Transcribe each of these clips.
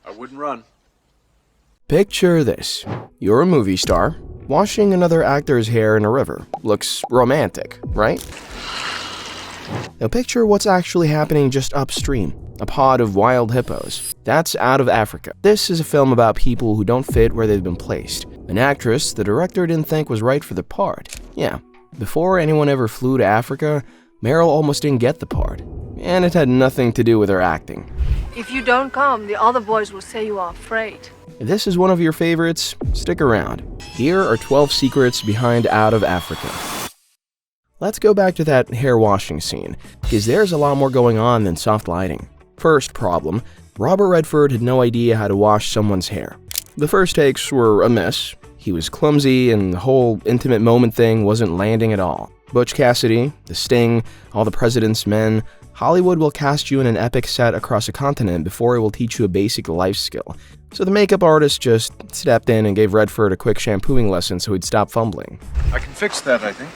I wouldn't run. Picture this. You're a movie star. Washing another actor's hair in a river. Looks romantic, right? Now picture what's actually happening just upstream. A pod of wild hippos. That's Out of Africa. This is a film about people who don't fit where they've been placed. An actress the director didn't think was right for the part. Yeah, before anyone ever flew to Africa, Meryl almost didn't get the part. And it had nothing to do with her acting. If you don't come, the other boys will say you are afraid. If this is one of your favorites, stick around. Here are 12 secrets behind Out of Africa. Let's go back to that hair washing scene, because there's a lot more going on than soft lighting. First problem, Robert Redford had no idea how to wash someone's hair. The first takes were a mess. He was clumsy and the whole intimate moment thing wasn't landing at all. Butch Cassidy, The Sting, all the President's Men, Hollywood will cast you in an epic set across a continent before it will teach you a basic life skill. So the makeup artist just stepped in and gave Redford a quick shampooing lesson so he'd stop fumbling. I can fix that, I think.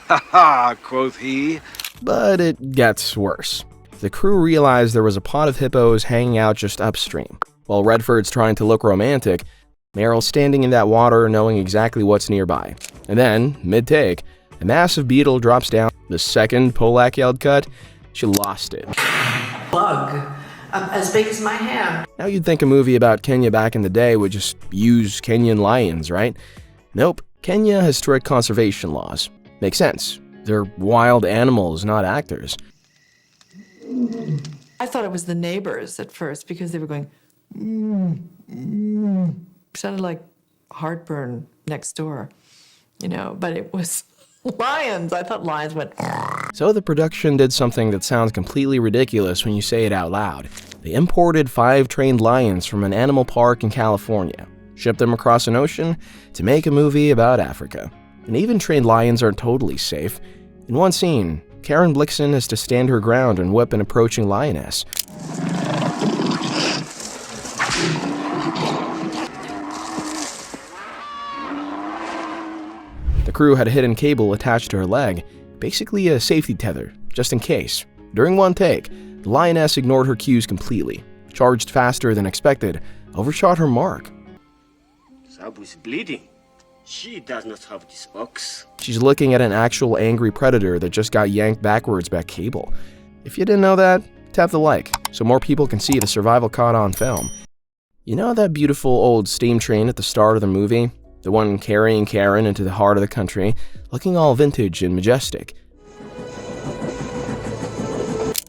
Ha ha, quoth he. But it gets worse. The crew realized there was a pod of hippos hanging out just upstream. While Redford's trying to look romantic, Meryl's standing in that water knowing exactly what's nearby. And then, mid-take, a massive beetle drops down. The second Pollack yelled cut, she lost it. Bug, as big as my hand. Now you'd think a movie about Kenya back in the day would just use Kenyan lions, right? Nope, Kenya has strict conservation laws. Makes sense. They're wild animals, not actors. I thought it was the neighbors at first because they were going, sounded like heartburn next door, but it was lions. I thought lions went. So the production did something that sounds completely ridiculous when you say it out loud. They imported 5 trained lions from an animal park in California, shipped them across an ocean to make a movie about Africa. And even trained lions aren't totally safe. In one scene, Karen Blixen has to stand her ground and whip an approaching lioness. The crew had a hidden cable attached to her leg, basically a safety tether, just in case. During one take, the lioness ignored her cues completely, charged faster than expected, overshot her mark. Sabu is bleeding. She does not have this ox. She's looking at an actual angry predator that just got yanked backwards by cable. If you didn't know that, tap the like, so more people can see the survival caught on film. You know that beautiful old steam train at the start of the movie? The one carrying Karen into the heart of the country, looking all vintage and majestic.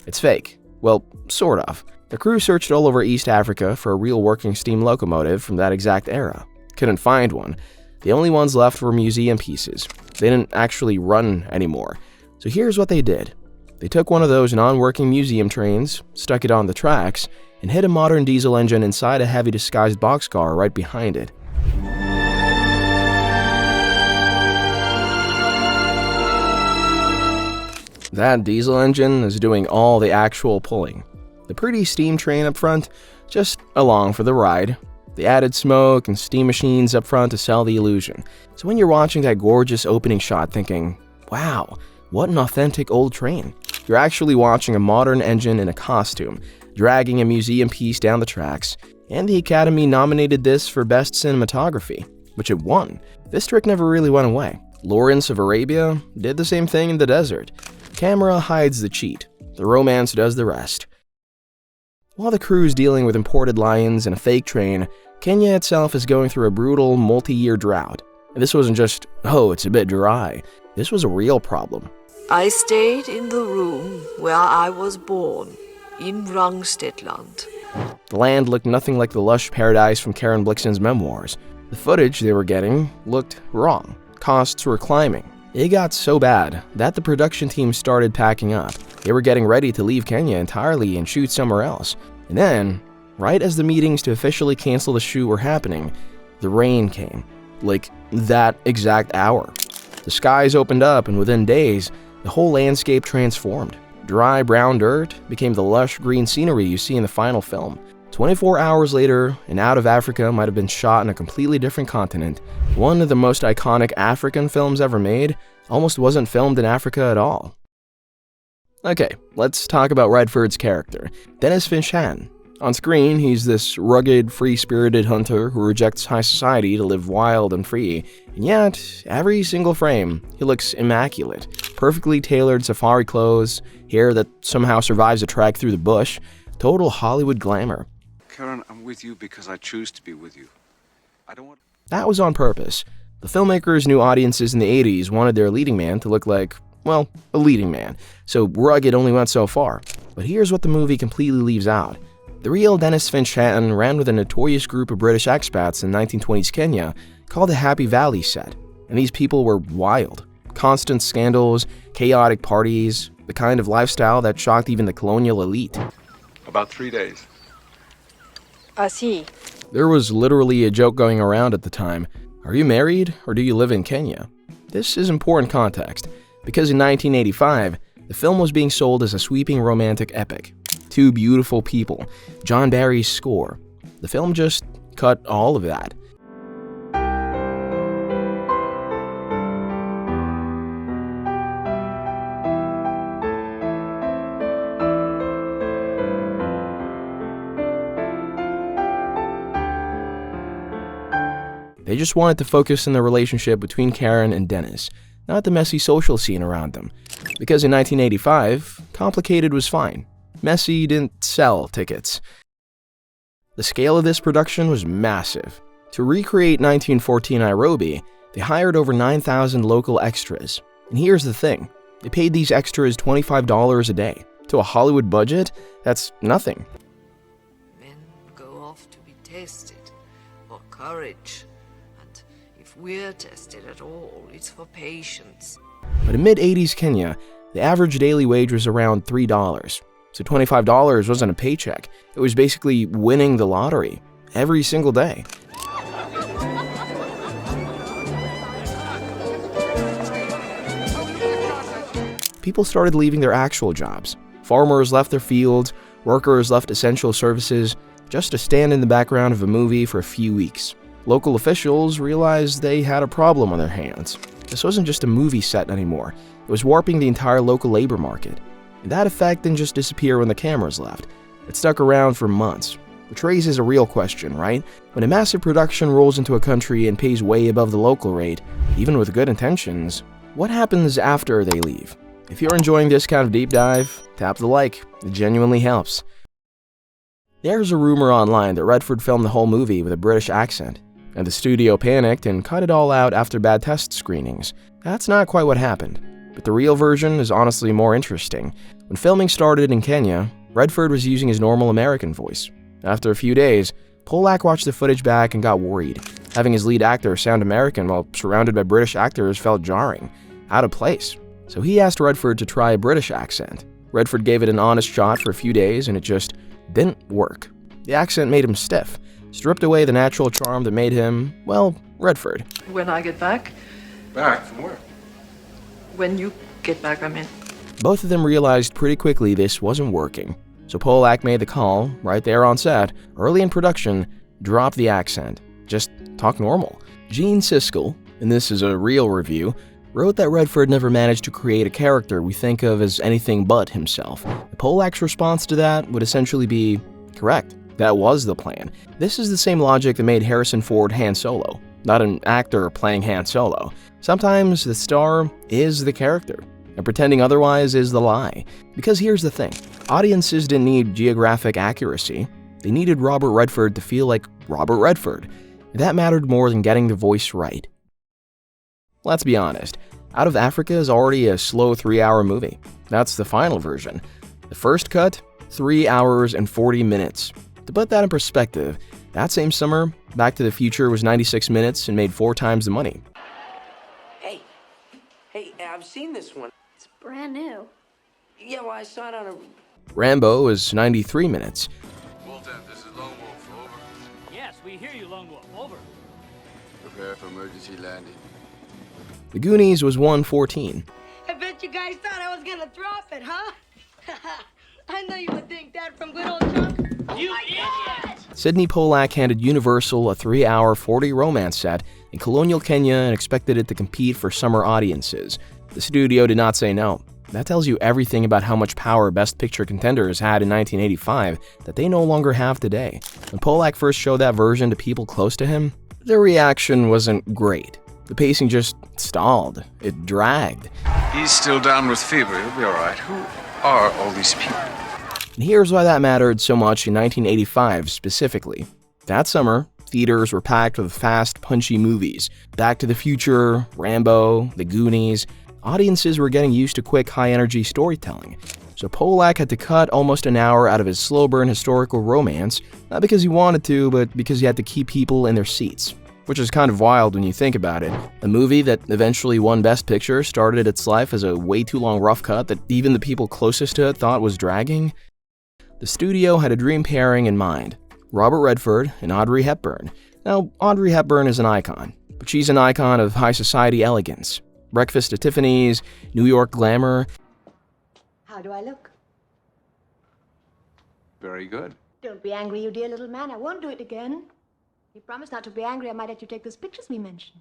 It's fake. Well, sort of. The crew searched all over East Africa for a real working steam locomotive from that exact era. Couldn't find one. The only ones left were museum pieces. They didn't actually run anymore. So here's what they did. They took one of those non-working museum trains, stuck it on the tracks, and hid a modern diesel engine inside a heavy disguised boxcar right behind it. That diesel engine is doing all the actual pulling. The pretty steam train up front, just along for the ride. They added smoke and steam machines up front to sell the illusion. So when you're watching that gorgeous opening shot thinking, wow, what an authentic old train, you're actually watching a modern engine in a costume, dragging a museum piece down the tracks, and the Academy nominated this for Best Cinematography, which it won. This trick never really went away. Lawrence of Arabia did the same thing in the desert. Camera hides the cheat, the romance does the rest. While the crew's dealing with imported lions and a fake train, Kenya itself is going through a brutal multi-year drought. And this wasn't just, oh, it's a bit dry. This was a real problem. I stayed in the room where I was born, in Rangstedland. The land looked nothing like the lush paradise from Karen Blixen's memoirs. The footage they were getting looked wrong. Costs were climbing. It got so bad that the production team started packing up. They were getting ready to leave Kenya entirely and shoot somewhere else. And then, right as the meetings to officially cancel the shoot were happening, the rain came. Like, that exact hour. The skies opened up, and within days, the whole landscape transformed. Dry brown dirt became the lush green scenery you see in the final film. 24 hours later, and Out of Africa might have been shot in a completely different continent. One of the most iconic African films ever made almost wasn't filmed in Africa at all. Okay, let's talk about Redford's character, Dennis Finch Hatton. On screen, he's this rugged, free-spirited hunter who rejects high society to live wild and free, and yet, every single frame, he looks immaculate. Perfectly tailored safari clothes, hair that somehow survives a trek through the bush, total Hollywood glamour. Karen, I'm with you because I choose to be with you. I don't want... That was on purpose. The filmmakers knew audiences in the 80s wanted their leading man to look like, well, a leading man, so rugged only went so far. But here's what the movie completely leaves out. The real Dennis Finch Hatton ran with a notorious group of British expats in 1920s Kenya called the Happy Valley set, and these people were wild. Constant scandals, chaotic parties, the kind of lifestyle that shocked even the colonial elite. About 3 days. I see. There was literally a joke going around at the time. Are you married or do you live in Kenya? This is important context, because in 1985, the film was being sold as a sweeping romantic epic. Two beautiful people, John Barry's score. The film just cut all of that. They just wanted to focus on the relationship between Karen and Dennis, not the messy social scene around them. Because in 1985, complicated was fine. Messy didn't sell tickets. The scale of this production was massive. To recreate 1914 Nairobi, they hired over 9,000 local extras. And here's the thing, they paid these extras $25 a day. To a Hollywood budget, that's nothing. Men go off to be tested for courage. And if we're tested at all, it's for patience. But in mid-80s Kenya, the average daily wage was around $3. So $25 wasn't a paycheck. It was basically winning the lottery every single day. People started leaving their actual jobs. Farmers left their fields, workers left essential services, just to stand in the background of a movie for a few weeks. Local officials realized they had a problem on their hands. This wasn't just a movie set anymore. It was warping the entire local labor market. And that effect didn't just disappear when the cameras left. It stuck around for months, which raises a real question, right? When a massive production rolls into a country and pays way above the local rate, even with good intentions, what happens after they leave? If you're enjoying this kind of deep dive, tap the like, it genuinely helps. There's a rumor online that Redford filmed the whole movie with a British accent, and the studio panicked and cut it all out after bad test screenings. That's not quite what happened. But the real version is honestly more interesting. When filming started in Kenya, Redford was using his normal American voice. After a few days, Pollack watched the footage back and got worried. Having his lead actor sound American while surrounded by British actors felt jarring, out of place. So he asked Redford to try a British accent. Redford gave it an honest shot for a few days and it just didn't work. The accent made him stiff, stripped away the natural charm that made him, well, Redford. When I get back, Back from where? when you get back, I mean. Both of them realized pretty quickly this wasn't working. So Pollack made the call, right there on set, early in production, drop the accent. Just talk normal. Gene Siskel, and this is a real review, wrote that Redford never managed to create a character we think of as anything but himself. Pollack's response to that would essentially be, correct, that was the plan. This is the same logic that made Harrison Ford Han Solo, not an actor playing Han Solo. Sometimes the star is the character, and pretending otherwise is the lie. Because here's the thing, audiences didn't need geographic accuracy, they needed Robert Redford to feel like Robert Redford. That mattered more than getting the voice right. Let's be honest, Out of Africa is already a slow 3-hour movie. That's the final version. The first cut, 3 hours and 40 minutes. To put that in perspective, that same summer, Back to the Future was 96 minutes and made 4 times the money. Hey, I've seen this one. It's brand new. Yeah, well, I saw it on a... Rambo is 93 minutes. Walton, this is Lone Wolf. Over. Yes, we hear you, Lone Wolf. Over. Prepare for emergency landing. The Goonies was 114. I bet you guys thought I was gonna drop it, huh? I know you would think that from good old Chunk. You idiot! Sydney Pollack handed Universal a 3-hour 40 romance set in colonial Kenya and expected it to compete for summer audiences. The studio did not say no. That tells you everything about how much power Best Picture contenders had in 1985 that they no longer have today. When Pollack first showed that version to people close to him, their reaction wasn't great. The pacing just stalled. It dragged. He's still down with fever. He'll be all right. Who are all these people? And here's why that mattered so much in 1985 specifically. That summer, theaters were packed with fast, punchy movies. Back to the Future, Rambo, The Goonies. Audiences were getting used to quick, high-energy storytelling. So Pollack had to cut almost an hour out of his slow-burn historical romance, not because he wanted to, but because he had to keep people in their seats. Which is kind of wild when you think about it. A movie that eventually won Best Picture started its life as a way too long rough cut that even the people closest to it thought was dragging. The studio had a dream pairing in mind, Robert Redford and Audrey Hepburn. Now, Audrey Hepburn is an icon, but she's an icon of high society elegance. Breakfast at Tiffany's, New York glamour. How do I look? Very good. Don't be angry, you dear little man. I won't do it again. You promised not to be angry. I might let you take those pictures we mentioned.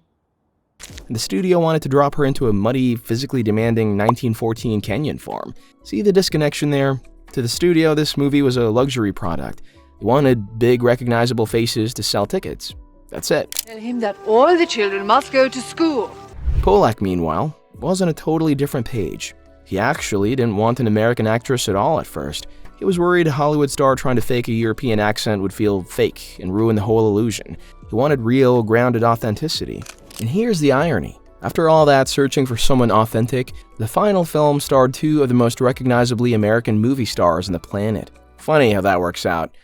And the studio wanted to drop her into a muddy, physically demanding 1914 Kenyan farm. See the disconnection there? To the studio, this movie was a luxury product. They wanted big, recognizable faces to sell tickets. That's it. Tell him that all the children must go to school. Pollack, meanwhile, was on a totally different page. He actually didn't want an American actress at all at first. He was worried a Hollywood star trying to fake a European accent would feel fake and ruin the whole illusion. He wanted real, grounded authenticity. And here's the irony. After all that searching for someone authentic, the final film starred two of the most recognizably American movie stars on the planet. Funny how that works out.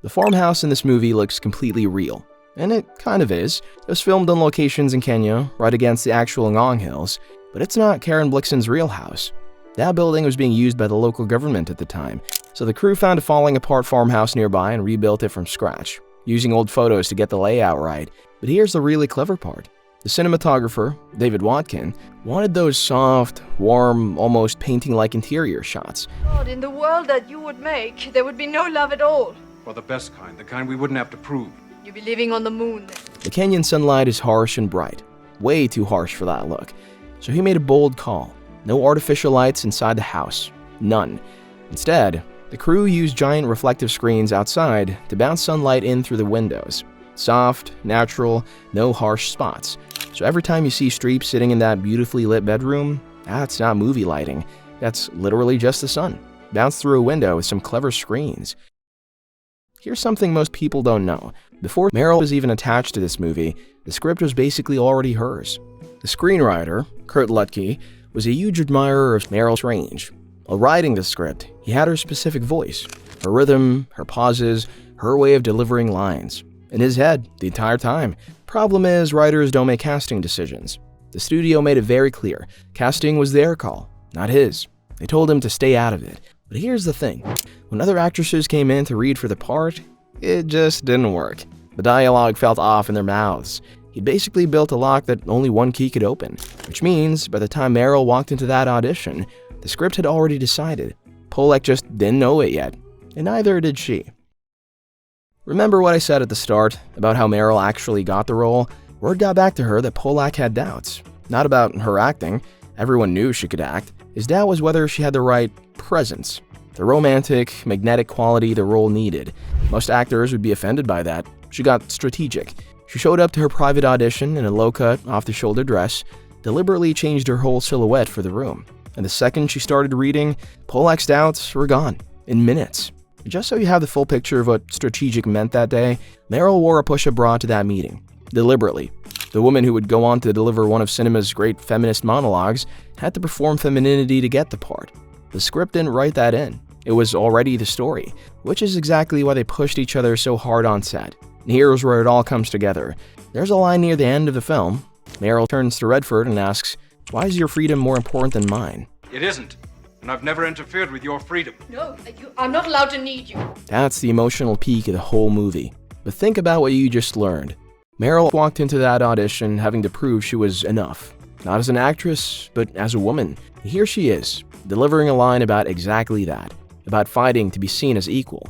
The farmhouse in this movie looks completely real. And it kind of is. It was filmed on locations in Kenya, right against the actual Ngong Hills, but it's not Karen Blixen's real house. That building was being used by the local government at the time, so the crew found a falling apart farmhouse nearby and rebuilt it from scratch, using old photos to get the layout right. But here's the really clever part. The cinematographer, David Watkin, wanted those soft, warm, almost painting-like interior shots. God, in the world that you would make, there would be no love at all. Well, the best kind, the kind we wouldn't have to prove. You'd be living on the moon then. The Kenyan sunlight is harsh and bright, way too harsh for that look. So he made a bold call. No artificial lights inside the house. None. Instead, the crew used giant reflective screens outside to bounce sunlight in through the windows. Soft, natural, no harsh spots. So every time you see Streep sitting in that beautifully lit bedroom, that's not movie lighting. That's literally just the sun, bounced through a window with some clever screens. Here's something most people don't know. Before Meryl was even attached to this movie, the script was basically already hers. The screenwriter, Kurt Lutke, was a huge admirer of Meryl's range. While writing the script, he had her specific voice, her rhythm, her pauses, her way of delivering lines. In his head, the entire time. Problem is, writers don't make casting decisions. The studio made it very clear, casting was their call, not his. They told him to stay out of it. But here's the thing, when other actresses came in to read for the part, it just didn't work. The dialogue felt off in their mouths. He basically built a lock that only one key could open, which means by the time Meryl walked into that audition, the script had already decided. Pollack just didn't know it yet, and neither did she. Remember what I said at the start about how Meryl actually got the role? Word got back to her that Pollack had doubts. Not about her acting, everyone knew she could act. His doubt was whether she had the right presence, the romantic, magnetic quality the role needed. Most actors would be offended by that. She got strategic. She showed up to her private audition in a low-cut, off-the-shoulder dress, deliberately changed her whole silhouette for the room. And the second she started reading, Pollack's doubts were gone, in minutes. Just so you have the full picture of what strategic meant that day, Meryl wore a push-up bra to that meeting, deliberately. The woman who would go on to deliver one of cinema's great feminist monologues had to perform femininity to get the part. The script didn't write that in. It was already the story, which is exactly why they pushed each other so hard on set. And here's where it all comes together. There's a line near the end of the film. Meryl turns to Redford and asks, "Why is your freedom more important than mine?" It isn't. And I've never interfered with your freedom. No, I'm not allowed to need you. That's the emotional peak of the whole movie. But think about what you just learned. Meryl walked into that audition having to prove she was enough. Not as an actress, but as a woman. And here she is, delivering a line about exactly that. About fighting to be seen as equal.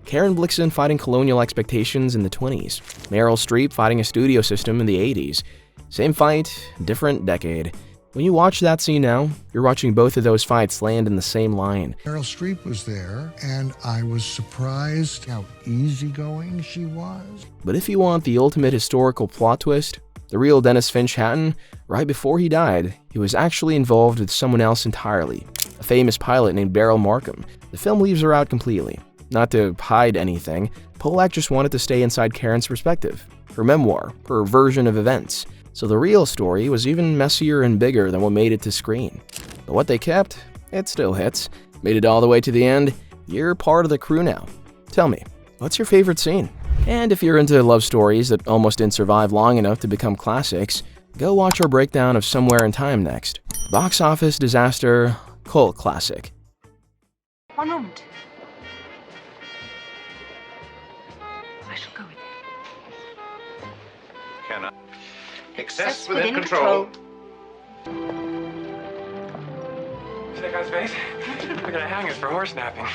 Karen Blixen fighting colonial expectations in the 20s. Meryl Streep fighting a studio system in the 80s. Same fight, different decade. When you watch that scene now, you're watching both of those fights land in the same line. Meryl Streep was there, and I was surprised how easygoing she was. But if you want the ultimate historical plot twist, the real Dennis Finch Hatton, right before he died, he was actually involved with someone else entirely, a famous pilot named Beryl Markham. The film leaves her out completely. Not to hide anything, Pollack just wanted to stay inside Karen's perspective, her memoir, her version of events. So the real story was even messier and bigger than what made it to screen. But what they kept, it still hits. Made it all the way to the end, you're part of the crew now. Tell me, what's your favorite scene? And if you're into love stories that almost didn't survive long enough to become classics, go watch our breakdown of Somewhere in Time next. Box office disaster, cult classic. One moment. I shall go with you. Can I? Access within control. See that guy's face? Look at hangers for horse napping.